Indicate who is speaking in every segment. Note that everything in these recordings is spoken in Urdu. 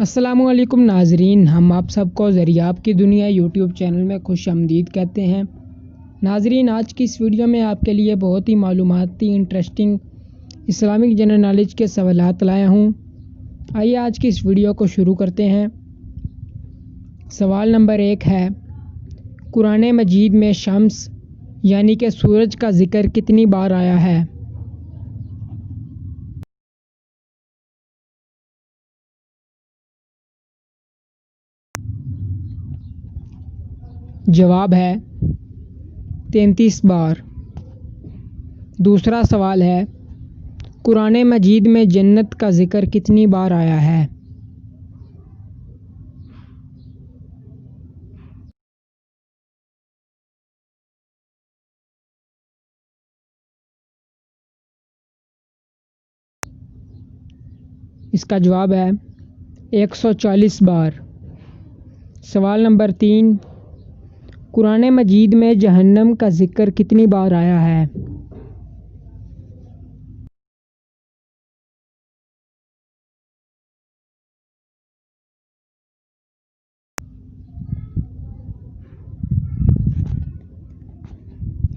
Speaker 1: السلام علیکم ناظرین، ہم آپ سب کو دریافت کی دنیا یوٹیوب چینل میں خوش آمدید کہتے ہیں۔ ناظرین، آج کی اس ویڈیو میں آپ کے لیے بہت ہی معلوماتی انٹرسٹنگ اسلامک جنرل نالج کے سوالات لایا ہوں۔ آئیے آج کی اس ویڈیو کو شروع کرتے ہیں۔ سوال نمبر 1 ہے، قرآن مجید میں شمس یعنی کہ سورج کا ذکر کتنی بار آیا ہے؟ جواب ہے 33 بار۔ دوسرا سوال ہے، قرآن مجید میں جنت کا ذکر کتنی بار آیا ہے؟ اس کا جواب ہے 140 بار۔ سوال نمبر 3، قرآن مجید میں جہنم کا ذکر کتنی بار آیا ہے؟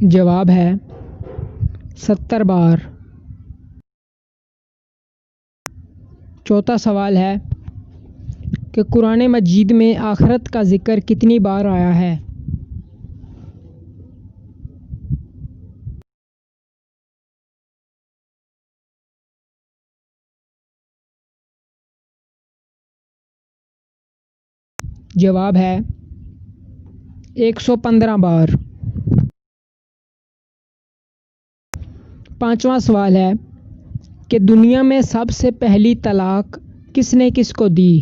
Speaker 1: جواب ہے 70 بار۔ چوتھا سوال ہے کہ قرآن مجید میں آخرت کا ذکر کتنی بار آیا ہے؟ جواب ہے 115 بار۔ پانچواں سوال ہے کہ دنیا میں سب سے پہلی طلاق کس نے کس کو دی؟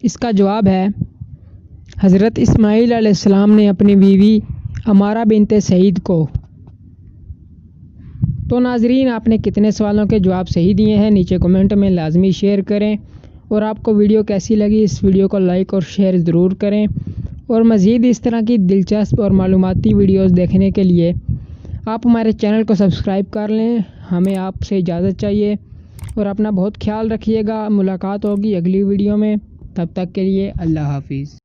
Speaker 1: اس کا جواب ہے حضرت اسماعیل علیہ السلام نے اپنی بیوی امارہ بنت سعید کو۔ تو ناظرین، آپ نے کتنے سوالوں کے جواب صحیح دیے ہیں نیچے کمنٹ میں لازمی شیئر کریں، اور آپ کو ویڈیو کیسی لگی اس ویڈیو کو لائک اور شیئر ضرور کریں، اور مزید اس طرح کی دلچسپ اور معلوماتی ویڈیوز دیکھنے کے لیے آپ ہمارے چینل کو سبسکرائب کر لیں۔ ہمیں آپ سے اجازت چاہیے، اور اپنا بہت خیال رکھیے گا۔ ملاقات ہوگی اگلی ویڈیو میں، تب تک کے لیے اللہ حافظ۔